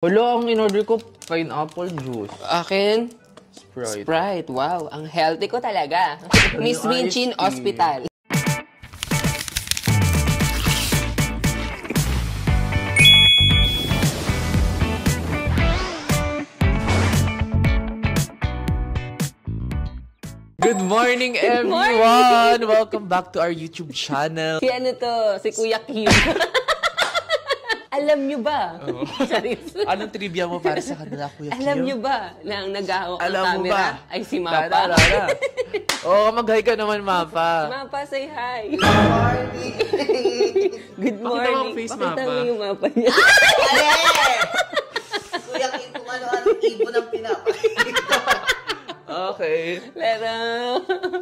Wala, ang in-order ko, pineapple juice. Akin? Sprite. Sprite. Wow, ang healthy ko talaga. Miss Minchin Hospital. Good morning, everyone! Welcome back to our YouTube channel. Si ano to? Si Kuya Kim. Alam nyo ba? Oh. Charis. Anong trivia mo para sa kanila, Kuya Kim? Alam nyo ba na ang naghahawak ng camera ay si Mapa? Tara. Oo, mag-hi ka naman, Mapa. Mapa, say hi. Good morning! Good morning. Pakita mo ang face, Pakita Mapa. mo yung mapa niya. Kuya Kim, kung ano-anong ibon ang pinapakita. Okay. Pero,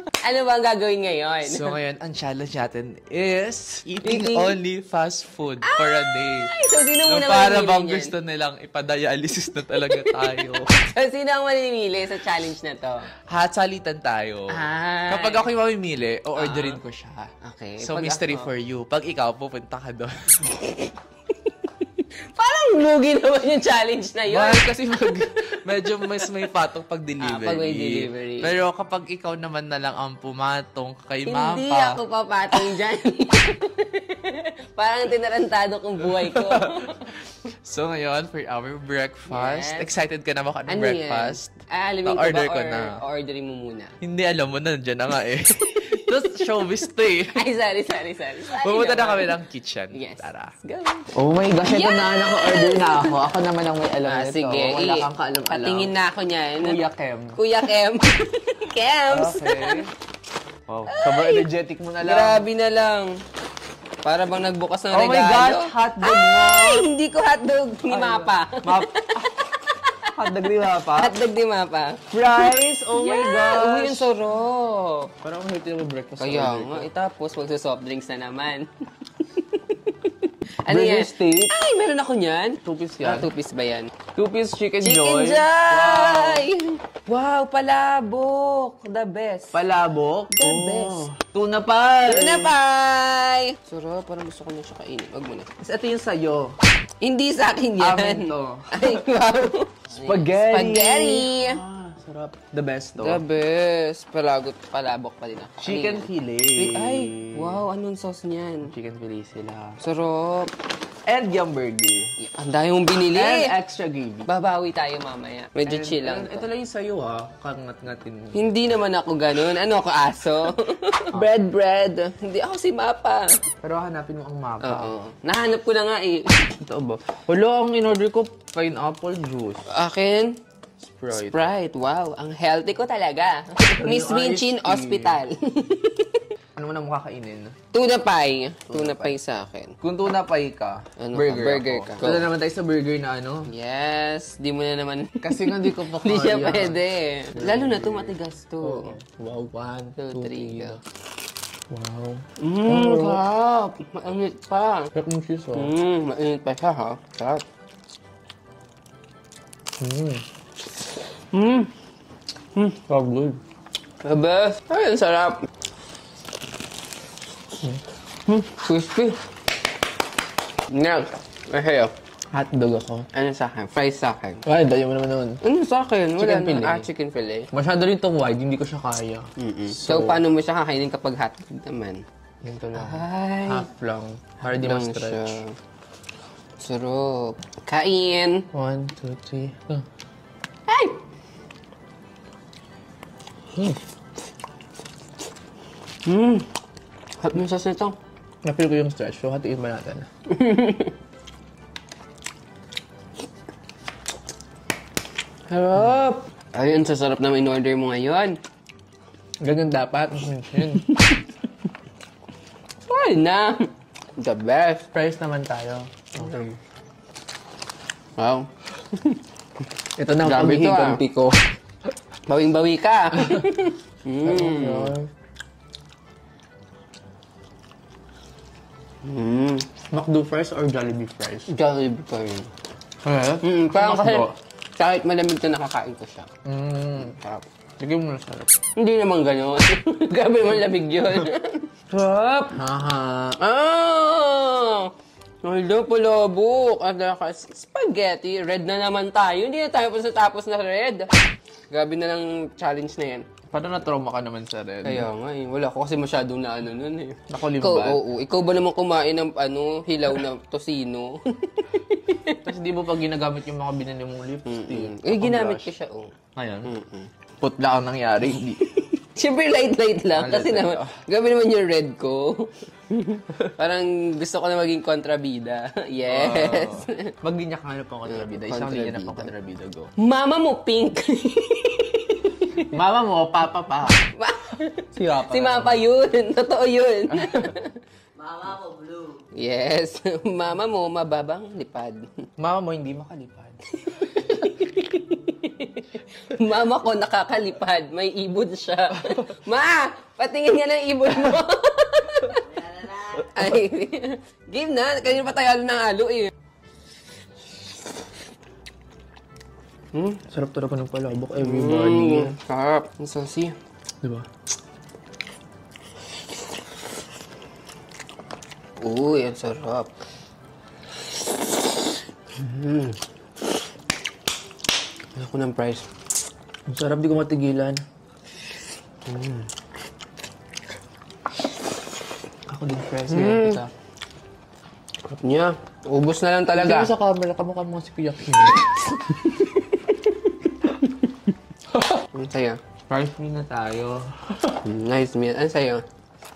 ano ba ang gagawin ngayon? So ngayon, ang challenge natin is eating Eating- only fast food for a day. So, sino So, muna para mamimili bang niyan? gusto nilang ipadialysis na talaga tayo. So, sino ang mamimili sa challenge na to? Hatsalitan tayo. Ay. Kapag ako yung mamimili, o-orderin ko siya. Okay. So, Pag mystery ako- for you. Pag ikaw, pupunta ka doon. Parang lugi naman yung challenge na yun. Mahal kasi medyo mas may patong pag delivery. Pag may delivery. Pero kapag ikaw naman na lang ang pumatong kay Hindi Mapa. ako papatong dyan. Parang tinarantado kong buhay ko. So ngayon, for our breakfast, Yes. excited ka na ba Ano ng breakfast? yan? Alamin ko order ba ko or na. orderin mo muna? Hindi, alam mo, nandiyan na nga eh. Tapos showbiz to eh. Ay, sorry. Pumunta na naman. kami ng kitchen. Yes. Tara. Go. Oh my gosh, ito na, naka-order na ako. Ako naman ang may alam nito. Sige. Wala kang kaalam-alam. Patingin na ako niyan. Kuya Kem. Kuya Kem. Kems. Okay. Wow. Sobrang energetic mo na lang. Grabe na lang. Para bang nagbukas ng Oh regalo. my gosh, hotdog mo. Ay, hindi ko hotdog ni Mapa. Hotdog ni Mapa. Hotdog ni Mapa. Fries? Oh my gosh. Uy, ang sarap. Parang healthy naman breakfast. Kaya order ko. nga, tapos magsa-soft drinks na naman. Ano Burger yan? steak. Ay, meron ako niyan. 2-piece yan. 2-piece ba yan? 2-piece chicken Chicken joy. Joy! Wow, palabok. The best. Palabok. The best. Tuna pie. Tuna pie! Sarap, parang gusto ko na siya kainin. Wag mo na. Ito yung sayo. Hindi sa akin yan. Amin to. Ay, wow. Spaghetti. Spaghetti. Sarap. The best to. The best. Palabok pa din ako. Chicken Ano yan? fillet. Ay, wow. Anong sauce niyan? Chicken fillet sila. Sarap. And yung burger. Ang dami mong binili. And extra gravy. Babawi tayo mamaya. Medyo And- chill lang. and Ito lang yung sayo ha. Kangat-ngatin mo. Hindi naman ako ganun. Ano ako, aso? bread. Hindi ako si Mapa. Pero hanapin mo ang mapa. Oo. Nahanap ko na nga eh. Ito ba? Wala, ang in-order ko, pineapple juice. Akin? Sprite. Sprite. Wow, ang healthy ko talaga. Miss Ano yung Minchin iced tea? Hospital. Ano mo na makakainin? Tuna pie. Tuna pie sa akin. Kung tuna pie ka, Ano burger ka? ako. Wala naman tayo sa burger na ano. Yes. Di mo na naman. Kasi nga di ko pa Hindi siya kaya. pwede. Lalo na to matigas to. Wow, 1, 2, 2, 3, 3. go. Wow. Sarap. Mainit pa. Sarap ng cheese, oh. Mainit pa siya, ha? Sarap. So good. The best. Ay, ang sarap. Crispy. Next. Ay, Hotdog ako. ano sa akin? Fries sa akin. Ay, dayo mo naman nun. Ano sa akin? Wala Chicken na. fillet. Chicken fillet. Masyado rin itong wide, hindi ko siya kaya. So, paano mo siya kakainin kapag hotdog naman? Ganito lang. Ay. Half lang. Para di Lang ma-stretch. siya. Sarap. Kain. 1, 2, 3. Oh. Ay! Hot mo yung sauce nito. Napil ko yung stretch, so hatiin ba natin? Harap! Ayun, sasarap na in-order mo ngayon. Ganyan dapat. Why na? The best. Price naman tayo. Wow. Ito na ang Grabe ito, paghihiganti ko. Bawing-bawi ka. McDo fries or Jollibee fries? Jollibee pa rin. Parang Parang kasi kahit malamig na nakakain ko siya. Sarap. Sige mo na sarap. Hindi naman gano'n. Grabe naman lamig yun. Sarap! Haha. Oh! Hello, palabok. Spaghetti. Red na naman tayo. Hindi na tayo tapos na red. Grabe na lang challenge na yan. Paano na-trauma ka naman sa red? Kaya nga eh. Wala ko kasi masyadong na ano nun eh. Nakulimban. Ikaw ba naman kumain ng hilaw na tosino? Tapos di mo pa ginagamit yung mga binili mong lipstick. Ginamit ko siya, Ngayon? Putla ang nangyari. Hindi. Siyempre light lang. Kasi naman, gabi naman yung red ko. Parang gusto ko na maging kontrabida. Yes. Mag-linya ka nga pang kontrabida. Isang linya na pang kontrabida, go. Mama mo, pink. Mama mo, papa pa. Si Papa. Si Mapa yun. Totoo yun. Mama ko, blue. Yes. Mama mo, mababang lipad. Mama mo, hindi makalipad. Mama ko, nakakalipad. May ibon siya. Ma! Patingin nga ng ibon mo. Ay, game na. Kanina pa tayo ng alo eh. Sarap talaga ng palabok, everybody. Sarap. Ang saucy. Diba? Uy, ang sarap. Ako ng price. Ang sarap, di ko matigilan. Ako din, friends. Kita. Sarap niya. Ubus na lang Hindi talaga. mo sa camera, kamukha mo si Kuya Kim. Ang saya. Price me na tayo. Nice meal. Ang saya.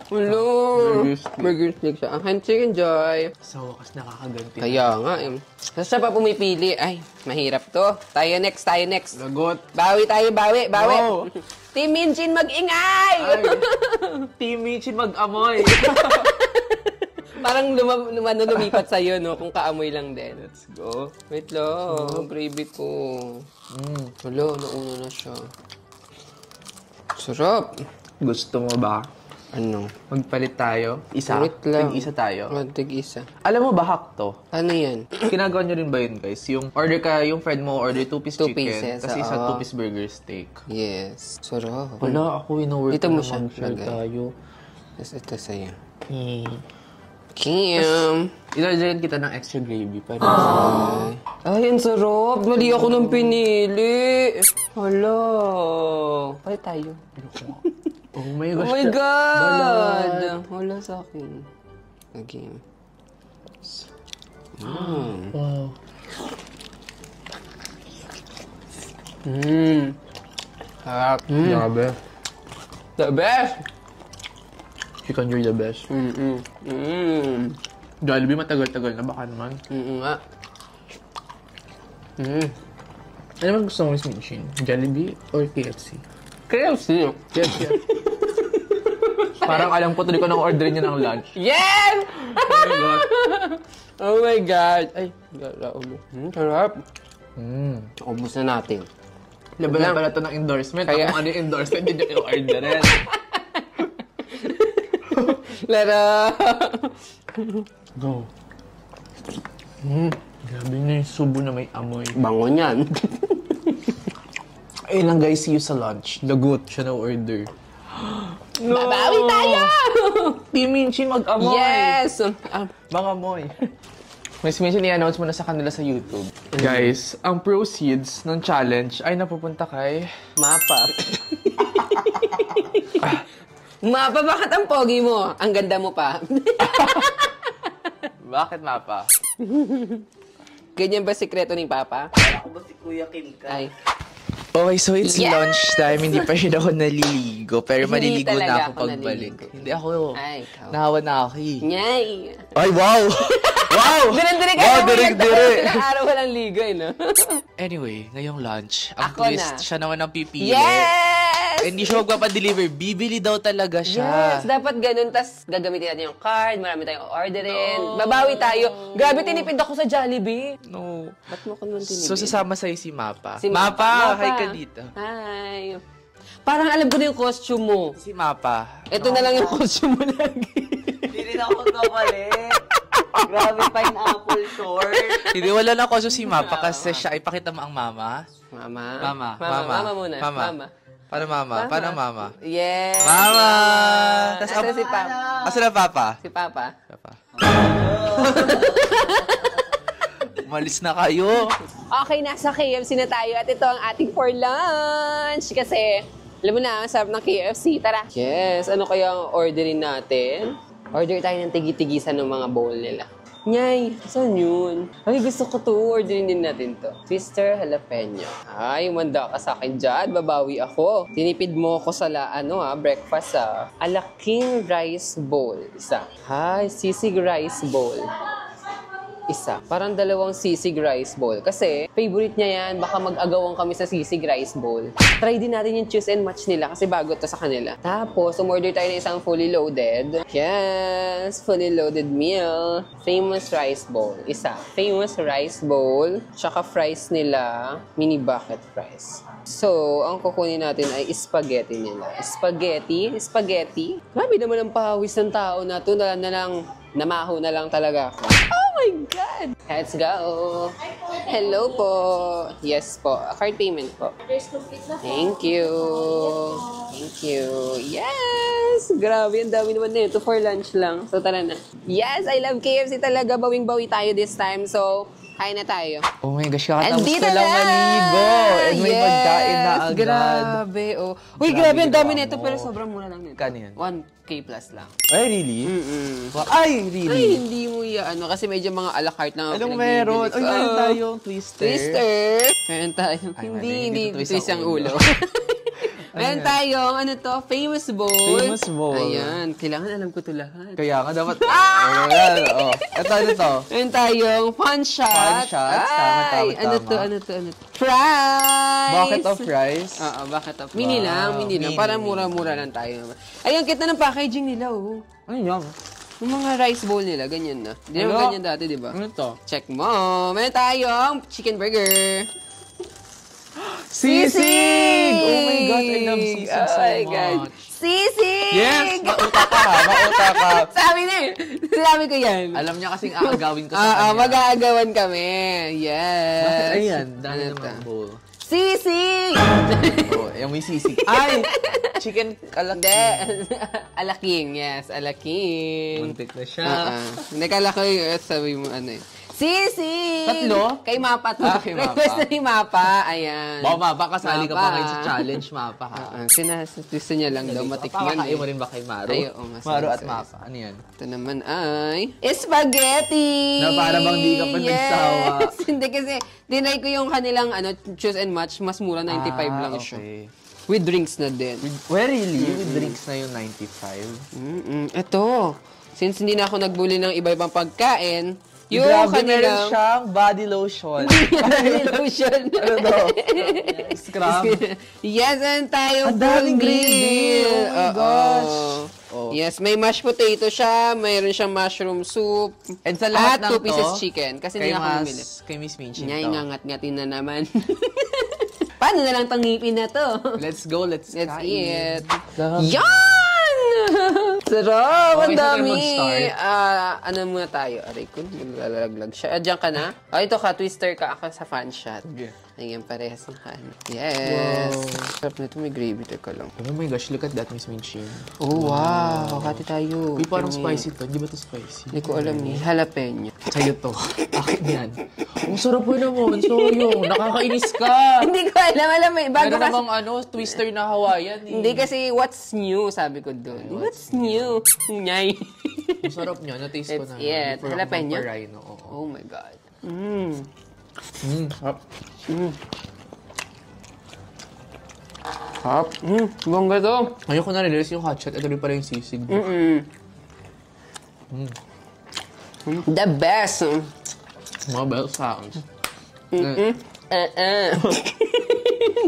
Hello! Burger stick siya. Ang chicken joy. Sa wakas nakakaganti. Kaya nga eh. Saan pa pumipili? Ay, mahirap to. Tayo next. Lagot. Bawi tayo, bawi. Go. Team Minchin, mag-ingay! Team Michin mag-amoy. Parang lumipat sa'yo, no? Kung kaamoy lang din. Let's go. Wait lang. Gravy ko. Wala, nauna na siya. Sarap. Gusto mo ba? Ano? Magpalit tayo? Isa? Wait lang. Tig-isa tayo? Tig-isa. Alam mo ba, hack to? Ano yan? Ginagawa nyo rin ba yun, guys? Yung order ka, yung friend mo order 2-piece Two chicken, pieces, kasi isa oo. 2-piece burger steak. Yes. Sarap. Wala, ako in-work Dito mo siya mag-share lagay. tayo. Yes, ito sa'yo. Eh. Kim! Ilalagyan kita ng extra gravy pa rin. Ay, ang sarap. Mali ako nang pinili. Hala. Palit tayo. Oh my Oh gosh. my God! Balat. Wala sa akin. Again. Wow. Sarap. Grabe. The best! Chicken joy the best. Jollibee matagal-tagal na baka naman. Nga. Ano naman gusto mo, Miss Minchin? Jollibee or KFC? KFC. KFC. Parang alam ko, tuloy ko nang order niya ng lunch. Yes! Oh my God. Oh my God. Ay, gala-ulo. Sarap. Ubus na natin. Laban pala ito ng endorsement. Kaya- Kung ano yung endorsement, hindi nyo i-orderin. Lara! Go. Grabe na yung subo na may amoy. Bango niyan. Ayun lang guys, see you sa lunch. Lagot siya na order. No! Babawi tayo! Team Minchin mag-amoy! Yes! Mag-amoy. Miss Minchin, i-announce mo na sa kanila sa YouTube. Guys, ang proceeds ng challenge ay napupunta kay... Mapa. Mapa, bakit ang pogi mo? Ang ganda mo pa. Bakit mapa? Ganyan ba sikreto ni Papa? Ako ba si Kuya Kim ka? Ay. Okay, so it's Yes! lunch time. Hindi pa rin ako naliligo. Pero Hindi maliligo talaga na ako ako pagbalik. naliligo. Hindi ako. Ay, ikaw. Nahawa na ako eh. Nyay! Ay, wow! Wow! Dire-dire ka Wow, naman dire-dire. Ilang araw walang ligo eh, no? Anyway, ngayong lunch, ang Ako twist, na. siya naman ang pipili. Yes! Hindi siya magpapadeliver. Bibili daw talaga siya. Yes, dapat ganun. Tapos gagamitin natin yung card, marami tayong orderin. Babawi tayo. Grabe, tinipid ako sa Jollibee. No. Ba't mo ko naman tinipid? So, sasama sa'yo si Mapa. Si Mapa, hi ka dito. Hi. Parang alam ko na yung costume mo. Si Mapa. Ito na lang yung costume mo lagi. Hindi rin ako magkapalit. Grabe, pineapple short. Hindi, wala na ko si Mapa kasi siya, ipakita mo ang mama. Mama. Mama muna. Mama. Mama. Paano mama? Paano mama? Yes. Mama! Tas, Asa si Papa? Asa na Papa? Si Papa. Papa. Oh, Umalis na kayo. Okay, nasa KFC na tayo at ito ang ating for lunch. Kasi, alam mo na, ang sarap ng KFC. Tara. Yes, ano kaya ang orderin natin? Order tayo ng tigi-tigisan ng mga bowl nila. Nyay, saan yun? Ay, gusto ko to. Orderin din natin to. Twister jalapeno. Ay, umanda ka sa akin dyan. Babawi ako. Tinipid mo ko sa breakfast Alaking rice bowl. Isa. Ay, sisig rice bowl. Isa. Parang dalawang sisig rice bowl. Kasi, favorite niya yan. Baka mag-agawan kami sa sisig rice bowl. Try din natin yung choose and match nila kasi bago to sa kanila. Tapos, umorder tayo ng isang fully loaded. Yes! Fully loaded meal. Famous rice bowl. Isa. Famous rice bowl. Tsaka fries nila. Mini bucket fries. So, ang kukunin natin ay spaghetti nila. Spaghetti? Spaghetti? Grabe naman ang pawis ng tao na ito. Namaho na lang talaga ako. Oh my God! Let's go! Hello po! Yes po. Card payment po. Thank you! Thank you! Yes! Grabe, ang dami naman na ito for lunch lang. So, tara na. Yes, I love KFC talaga. Bawing-bawi tayo this time. So, kain na tayo. Oh my gosh, kakatapos Andito ko lang na! maligo. And may pagkain na agad. Grabe, oh. Uy, grabe, ang dami nito. Pero sobrang mura lang nito. Kano yan? 1K plus lang. Ay, really? Ay, really? Ay, hindi mo ano kasi medyo mga a la carte lang ang Anong pinagbibili meron? ko. Ay, meron tayong twister. Twister! Meron tayo. Ay, Hindi twist twist ang ang ulo. ulo. Meron tayong, famous bowl. Famous bowl. Ayan, kailangan alam ko ito lahat. Kaya nga dapat... Ayan, oh. Ito. Meron tayong fun shot. Fun shots. Tama. Ano to? Fries! Bucket of fries. Oo, bucket of. Mini lang. mini. Para mura-mura lang tayo. Ay, ang cute na ng packaging nila, oh. Ano yan? Yung mga rice bowl nila, ganyan na. Hindi naman ganyan dati, di ba? Ano to? Check mo. Meron tayong chicken burger. Sisig! Oh my God, I love sisig so much. Oh my God. Sisig! Yes! Mauta ka. Sabi na eh. Sabi ko yan. Alam niya kasing aagawin ko sa kanya. Mag-aagawan kami. Yes. Bakit? Ayan, dami Ano naman to? bowl. Sisig! Oh, yung may sisig. Ay! Chicken Hindi. kalaki. Alaking, yes. Alaking. Muntik na siya. Nakala ko yung sabi mo ano eh. Sisig! Tatlo? Kay Mapa to. Kay Mapa. Request na ni Mapa. Ayan. Mapa, kasali ka pa Mapa. ngayon sa challenge, Mapa ha. Gusto niya lang daw matikman. Papakain mo rin ba kay Maru? Ay, oo, mas Maru at nice. Mapa. Ano yan? Ito naman ay spaghetti! Na para bang di ka pa nagsawa. Hindi kasi dinay ko yung kanilang choose and match. Mas mura, 95 lang siya. With drinks na din. Well, really? With drinks na yung 95? Ito. Since hindi na ako nagbuli ng iba-ibang pagkain, yung Grabe, meron kanilang... siyang body lotion. Body lotion. Ano to? Scrub. Yes, and tayong Ang daming full gravy. meal. Oh my gosh. Oh. Yes, may mashed potato siya, mayroon siyang mushroom soup, And sa lahat at ng 2 pieces to, chicken. Kasi hindi na ako bumili. Kay Miss Minchin Nyay, to. ngangat-ngatin na naman. Paano na lang tangipin na to? Let's go, let's Let's kain. eat. Yan! Sarap! Ang Okay, so dami! mag-start. Ano muna tayo? Aray ko, naglalaglag siya. Diyan ka na? Ito ka, twister ka. Ako sa fan shot. Okay. Ayan, parehas ng kanin. Yes! Wow. Sarap na ito, may gravy. Teka lang. Oh my gosh, look at that, Miss Minchin. Oh, wow! Hati tayo. Uy, parang Pero spicy to. Di ba to spicy? Hindi ko alam eh. Jalapeno. Sa'yo to. Akin yan. Ang sarap po naman. Soyo. Nakakainis ka. Hindi ko alam. Alam mo, bago Meron kasi... namang twister na Hawaiian eh. Hindi kasi, what's new? Sabi ko doon. What's new? Nyay. Ang sarap niya. Na-taste ko Let's na. eat. Before ako Jalapeno? magpa-rhino. Oo. Oh my God. Sarap. Hop. Bongga to. Ayoko na release yung hotshot. Ito rin pala yung sisig. The best. Mga bell sounds.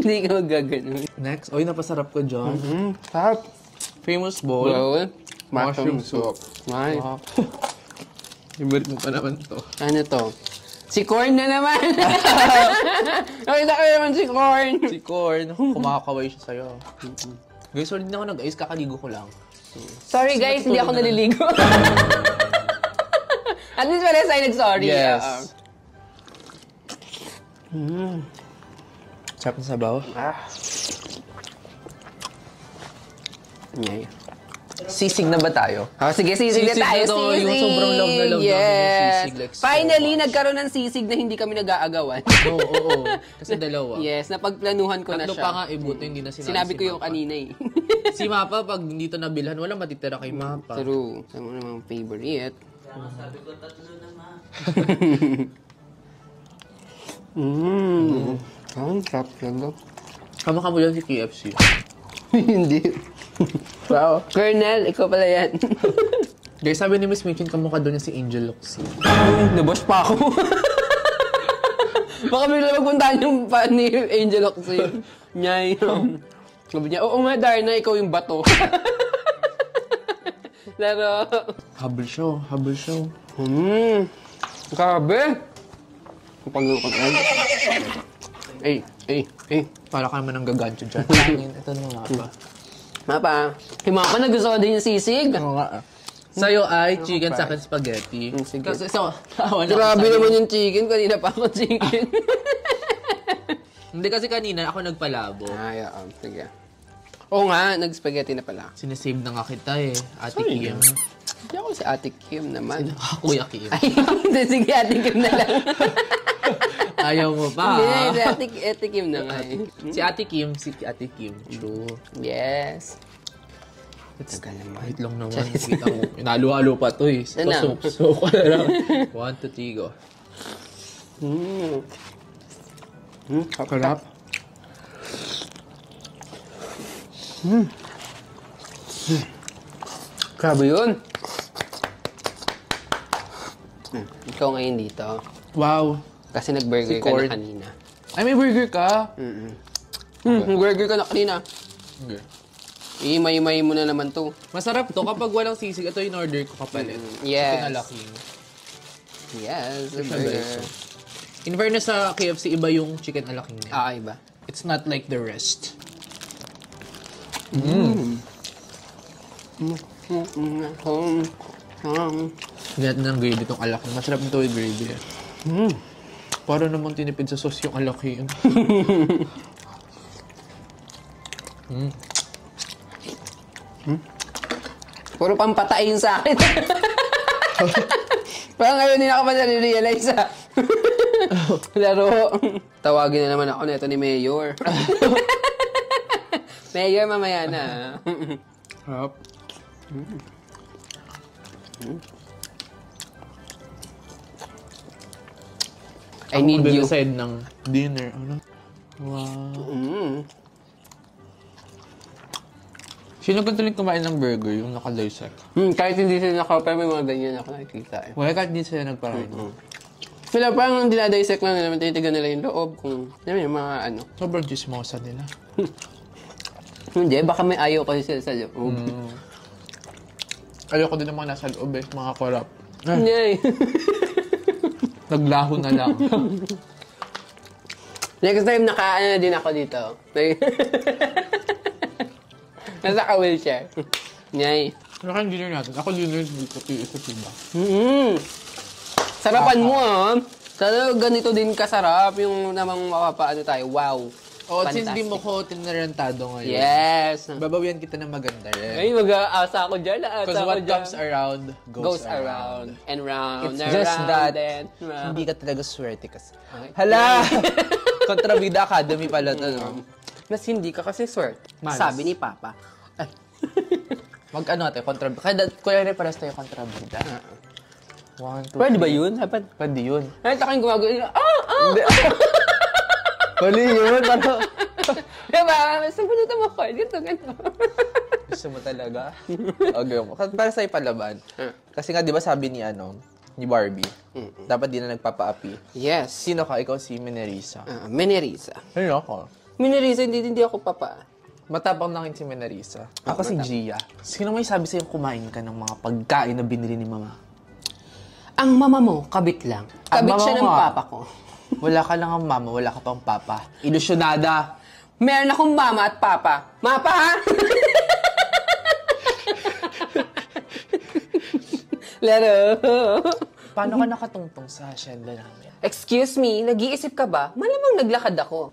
Hindi ka magagano. Next. Oy, napasarap ko dyan. Hop. Famous bowl. Well, Mushroom soup. Nice. Wow. Favorite mo pa naman to. Ano to? Si Corn na naman. Nakita ko naman si Corn. Si Corn. Kumakaway siya sa'yo. Guys, sorry din ako nag-ayos. Kakaligo ko lang. Sorry guys, hindi ako naliligo. At least pala sa'yo nag-sorry. Yes. Sarap na sabaw. Ngay. Sisig na ba tayo? Oh, sige, sisig na Sisig tayo. na to, yung sobrang love na love namin yung sisig, like, so Finally, much. nagkaroon ng sisig na hindi kami nag-aagawan. Oo. Kasi dalawa. Yes, napagplanuhan ko na Tatlo siya. pa nga, buti hindi na Sinabi ko yung Mapa. kanina eh. Si Mapa, pag dito nabilhan, wala matitira kay Mapa. True. Sa mo namang favorite. Sabi ko, tatlo na ma. Ang sarap talaga. Kama mo yan si KFC. Hindi. Wow. Colonel, ikaw pala yan. Guys, sabi ni Miss Mitchin, kamukha doon niya si Angel Locsin. Ay, nabash pa ako. Baka bigla magpuntahan yung fan ni Angel Oxy. Nyay. Sabi niya, oo nga Darna, ikaw yung bato. Laro. Habol show. Grabe. Kapag-lukot ay. Para ka naman ang gagancho dyan. Ito na nga ba? Mapa, Mapa, nagusto ko din yung sisig. Oo nga. Sa'yo ay chicken sa akin spaghetti. Sige. Kasi wala Grabe ko sa'yo. naman yung chicken. Kanina pa ako chicken. Hindi kasi kanina ako nagpalabo. Ay, sige. Oo nga, nag-spaghetti na pala. Sinesave na nga kita eh. Ate Kim. Hindi ako si Ate Kim naman. Kuya Kim. Ay, hindi. Sige, Ate Kim na lang. Ayaw mo pa. Hindi, Ate Kim na nga eh. Si Ate Kim. True. Yes. Tagal naman. Wait lang naman. Kita mo. Inalo-halo pa to eh. Ano? So ko na lang. 1, 2, 3, go. Kakarap. Grabe yun. Ikaw ngayon dito. Wow. Kasi nag-burger Si ka Cord. na kanina. Ay, may burger ka. Nag-burger ka na kanina. Okay. Imay-imay mo na naman to. Masarap to kapag walang sisig. Ito yung order ko kapalit. Yes. Pinalaking. Yes, the Siya, burger. guys. In fairness sa KFC, iba yung chicken alaking niya. Iba. It's not like the rest. Ganyan ng gravy itong alaking. Masarap ito with gravy. Para naman tinipid sa sauce yung alaking. Puro pampatayin sa akin. Parang ngayon din ako pa nare-realize ha. Laro. Tawagin na naman ako nito ni Mayor. Mayor, mamaya na. Harap. I need you. Side ng dinner. Ano? Wow. Sino ganito kumain ng burger yung naka-dissect? Kahit hindi sila nakapay, may mga ganyan ako nakikita eh. Wala kahit hindi sila nagparahin. Sila parang dinadissect lang nila, titigan nila yung loob kung yung mga ano. Sobrang chismosa nila. Hindi, baka may ayaw kasi sila sa loob. Ayoko din ng mga nasa loob eh, mga korap. Hindi. Naglaho na lang. Next time, naka-ano na din ako dito. Nasa ka-wheelchair. Nyay. Ano kayong dinner natin? Ako dinner dito, isa diba? Sarapan mo ah. Sana ganito din kasarap yung namang mapapaano tayo. Wow. Oh, since di mo ko tinarantado ngayon. Yes. Babawian kita ng maganda rin. Ay, mag-aasa ako dyan. Because what comes around, goes around. And round. It's and just round, that and round. hindi ka talaga swerte kasi. Okay. Hala! Kontrabida Academy pala to, no? Mas hindi ka kasi swerte. Malas. Sabi ni Papa. Ay. Mag-ano ate, kontrabida. Kaya rin paras tayo kontrabida. 1, 2, Pwede ba yun? Dapat. Pwede yun. Ay, taking gumagawa. Hindi. Mali yun. Ano? Diba? Sabunutan mo ko. Dito, ganito. Gusto mo talaga? Okay. Para sa'yo palaban. Kasi nga, di ba sabi ni ni Barbie, dapat di na nagpapaapi. Yes. Sino ka? Ikaw si Minerisa. Minerisa. Ano ako? Minerisa, hindi ako papa. Matapang lang si Minerisa. Ako si Gia. Sino may sabi sa'yo kumain ka ng mga pagkain na binili ni Mama? Ang mama mo, kabit lang. Ang Kabit mama siya ng mo, papa ko. Wala ka lang ang mama, wala ka pang papa. Ilusyonada. Meron akong mama at papa. Mapa, ha? Laro. Paano ka nakatungtong sa hacienda namin? Excuse me, nag-iisip ka ba? Malamang naglakad ako.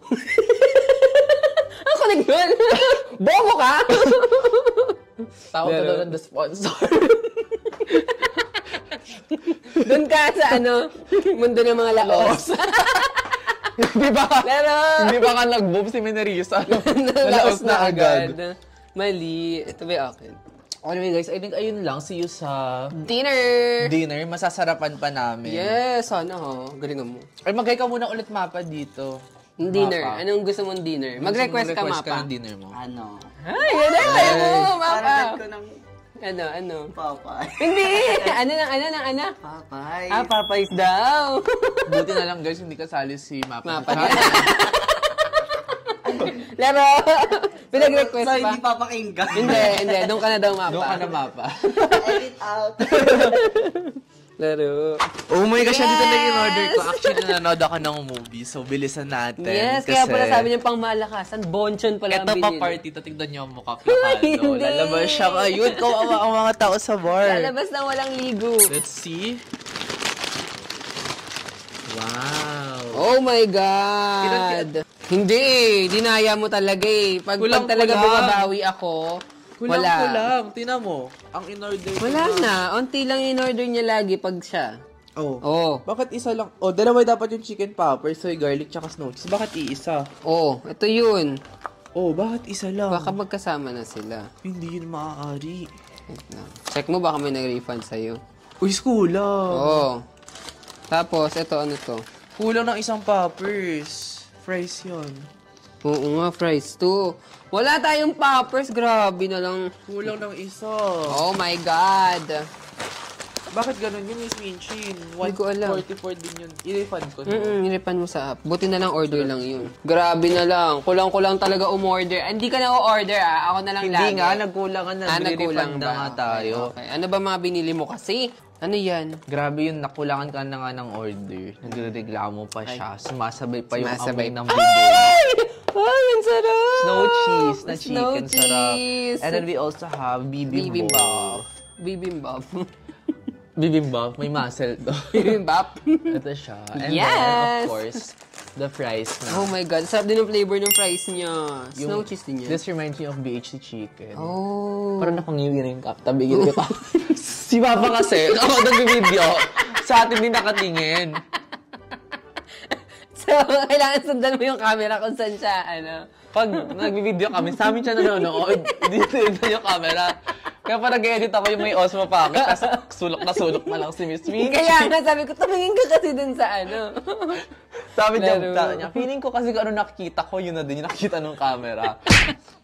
Ako nagdoon. Bobo ka? Tawag ka doon the sponsor. Doon ka sa mundo ng mga laos. Hindi ba ka nag-boom si Minerisa? Nalaos na agad. Mali. Ito ba yung akin? Anyway guys, I think ayun lang. See you sa Dinner! Masasarapan pa namin. Yes, sana galingan mo. Ay, mag-hi ka muna ulit, Mapa, dito. Dinner. Mapa. Anong gusto mong dinner? Mag-request ka, Mag-request Mapa. ng dinner mo. Ano? Ay, yun tayo mo, Mapa. Parang ko ng Ano? papay. Hindi! Ano? Papay. Papay's daw. Buti na lang guys, hindi kasali si Mapa. Mapa. Laro! Pinag-request So, pa. hindi papakinggan. Hindi. Doon ka na daw, Mapa. Doon ka na, Mapa. Edit out. Laro. Oh my gosh, Yes! dito na yung order ko. Actually, nanonood ako ng movie. So, bilisan natin. Yes, kaya pala sabi niya pang malakasan. Bonchon pala ang Ito pa binili. party, tignan niyo ang mukha plakado. Hindi. Lalabas siya ngayon. Kawawa ang mga tao sa bar. Lalabas na walang ligo. Let's see. Wow. Oh my God! Hindi dinaya mo talaga eh. Pag talaga bumabawi ako, Kulang. Tina mo. Ang in-order ko Wala na. Unti lang in-order niya lagi pag siya. Oh. Oh. Bakit isa lang? Oh, dalawa dapat yung chicken poppers, soy garlic, tsaka snow cheese. Bakit iisa? Oh, ito yun. Oh, bakit isa lang? Baka magkasama na sila. Hindi yun maaari. Wait lang. Check mo baka may nag-refund sa'yo. Uy, kulang. Oh. Tapos, ito ano to? Kulang ng isang poppers. Fries yun. Oo nga, fries to. Wala tayong poppers. Grabe na lang. Kulang ng isa. Oh my God. Bakit ganun yun, Miss Minchin? Hindi ko alam. 144 din yun. I-refund ko. Niripan mo sa app. Buti na lang order lang yun. Grabe na lang. Kulang-kulang talaga umorder. Hindi ka na o-order Ako na lang lagi. Hindi nga, nagkulangan na. Nagkulang Nagre-refund na ba? nga tayo. Okay. Ano ba mga binili mo kasi? Ano yan? Grabe yun, nakulangan ka na nga ng order. Nagre-reklamo pa siya. Sumasabay pa yung Sumasabay. amoy ng bibig. Ay, ang sarap! Snow cheese na Snow chicken, sarap. cheese. And then we also have bibimbap. Bibimbap. Bibimbap, may muscle to. Bibimbap. Ito siya. And then, Yes! of course, the fries na. Oh my God. Sarap din yung flavor ng fries niya. Snow cheese din yan. This reminds me of BHC chicken. Oh. Parang nakangiwiring ka. Tabigin ko. Si Papa kasi, ako nag-video, sa atin din nakatingin. So, kailangan sundan mo yung camera kung saan siya, Pag nag-video kami, sa amin siya nanonood. Dito yung camera. Kaya parang nag-edit ako yung may Osmo pa ako, tapos sulok na lang si Miss Minchin. Kaya nga, sabi ko, tumingin ka kasi dun sa Sabi niya, feeling ko kasi kung ano nakikita ko, yun na din yung nakikita ng camera.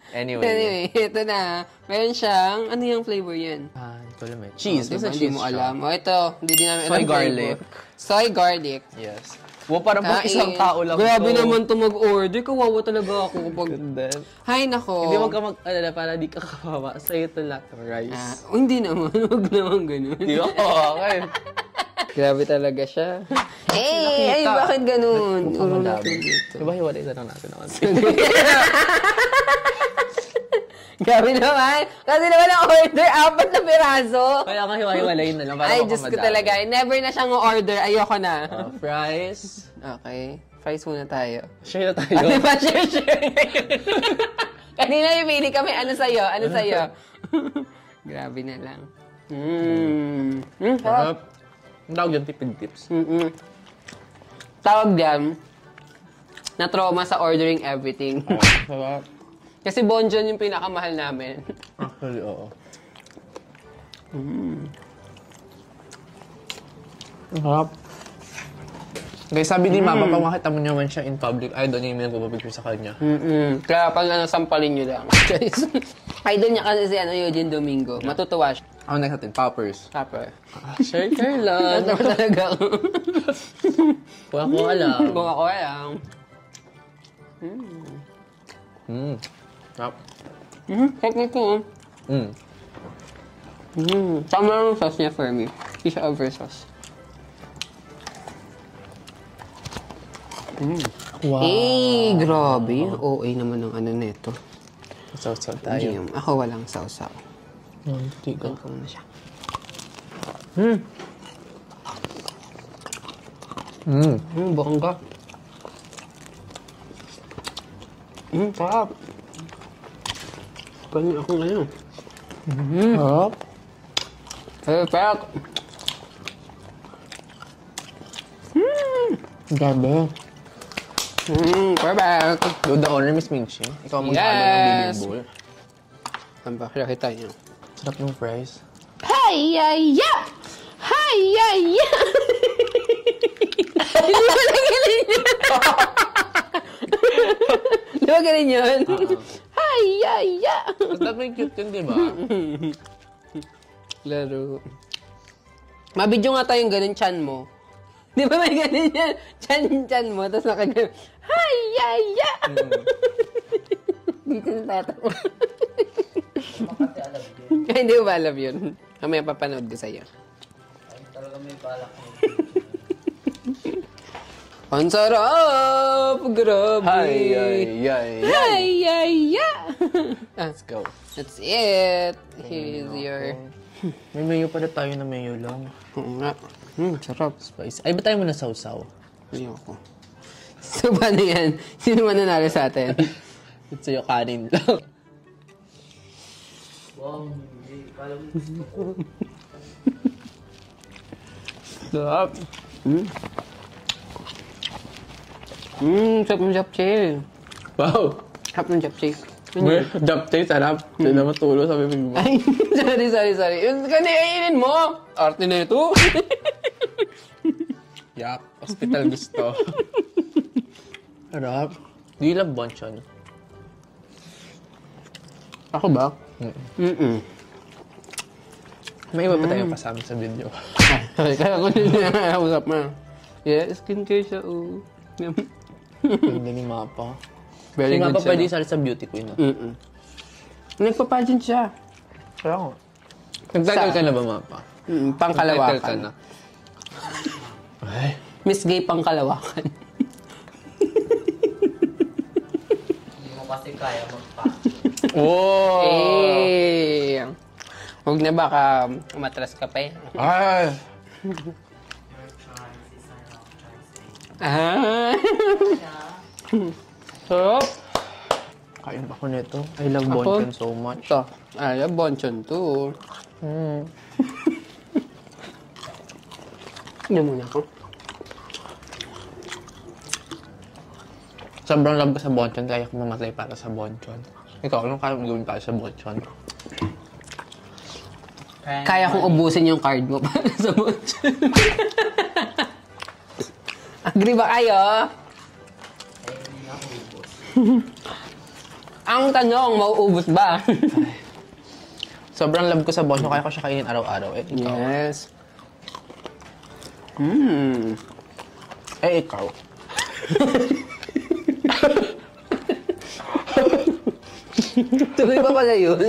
Anyway, ito na. Meron siyang, ano yung flavor yan? Hindi ko alam eh. Cheese. Diba, Basta hindi cheese mo siya. alam. Ito, hindi din namin alam. Soy flavor. garlic. Soy garlic. Yes. Parang pag Kain. isang tao lang Grabe to. naman to mag-order. Kawawa talaga ako kapag... And then, Hay nako. hindi mo ka mag-alala para di ka kawawa. Sa'yo ito lahat ng rice. Hindi naman. Huwag naman ganun. Di ba? Okay. Grabe talaga siya. Ay, bakit ganun? Mukhang madami. Di ba hiwalay na lang natin naman? Grabe naman. Kasi naman ang order, 4 na piraso. Kaya nga hiwalay na lang. Ay, Diyos ko talaga. Never na siyang order. Ayoko na. Fries. Okay. Fries muna tayo. Share na tayo. Ano ba? Share. Kanina yung pili kami. Ano sa'yo? Grabe na lang. Sarap. Ang tawag yung tipid tips. Tawag dyan, na-trauma sa ordering everything. Sarap. Kasi Bonjon yung pinakamahal namin. Actually, oo. Sarap. Guys, sabi ni Mama, pag makita mo naman siya in public, idol niya yung nagpapapicture sa kanya. Kaya pag sampalin nyo lang. Idol niya kasi si Eugene Domingo. Matutuwa siya. Ako next natin, poppers. Tapos, Share lang. ano talaga ako. Kung ako alam. Kung ako alam. Sarap. Check nito. Tama lang yung sauce niya for me. Hindi siya over sauce. Wow. Eh, grabe. OA naman ang ano nito. Sausaw tayo. Ako walang sausaw. Tiga. Ganito na siya. Bongga. Sarap. Pwede ako ngayon. Sarap. Perfect. Grabe. Perfect. Do the honor, Miss Minchi. Ikaw ang maghalo ng Yes. bibingboy. Ano ba? Nakita niyo. Sarap ng fries. Hi-ya-ya! Hi-ya-ya! Hindi ba na galing yun? Di ba galing yun? Hi-ya-ya! Basta may cute yun, di ba? Laro. Mabidyo nga tayong ganun chan mo. Di ba may ganun yan? Chan mo, tapos nakagano. Hi-ya-ya! Dito na tatawa. Kasi alam yun. Ay, hindi ko ba alam yun? Mamaya papanood ko sa'yo. Ay, talaga may balak mo. Ang sarap! Grabe! Hi-ya-ya! Let's go. That's it. Here's your... May mayo pala tayo na mayo lang. Oo nga. Sarap. Spicy. Ay, ba tayo muna sausaw? Ayoko. So, paano yan? Sino mananalo sa atin? It's sa'yo kanin lang. Wow, hindi. Kala mo. Sarap. Sarap ng japchae. Wow! Sarap ng japchae. May japchae, sarap. Hindi na matulo sa bibig mo. Ay, sorry. Yung kanikainin mo. Arte na ito. Yak, hospital gusto. Sarap. Do you love bonchon? Ako ba? May iba pa tayong kasama sa video. Sorry, kaya ko usap na. Yeah, skincare siya, oh. Ganda ni Mapa. Very Si good Mapa siya. pwede isa sa beauty queen. Nagpa-pageant siya. Kaya ko. Nagtagal ka na ba, Mapa? Pangkalawakan. Nagtagal ka na. Ay. Miss Gay pangkalawakan. Hindi mo kasi kaya magpa. Oh! Eh. Huwag na baka umatras ka pa eh. Ay! Ah. Sarap. Kain ako nito. I love Ako? bonchon so much. Ito. Ay, bonchon to. Hindi muna ako. Sobrang love ko sa bonchon, kaya ko mamatay para sa bonchon. Ikaw, anong kaya mo gawin para sa bonchon? Kaya kong ubusin yung card mo para sa bonchon. Agree ba kayo? Ang tanong, mauubos ba? Sobrang love ko sa bonchon, kaya ko siya kainin araw-araw. Eh, ikaw. Yes. Eh, ikaw. Tuloy pa pala yun.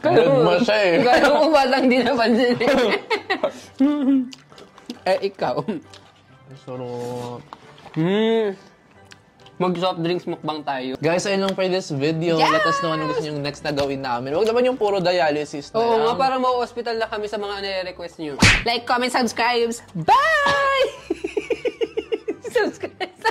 Good mo siya eh. Kaya ko batang di napansin eh. Eh, ikaw. Sarap. Mag-soft drinks mukbang tayo. Guys, ayun lang for this video. Yes! Let us know ano gusto nyo yung next na gawin namin. Huwag naman yung puro dialysis na Oo lang. nga, parang mau-hospital na kami sa mga nire-request nyo. Like, comment, subscribe. Bye! Subscribe.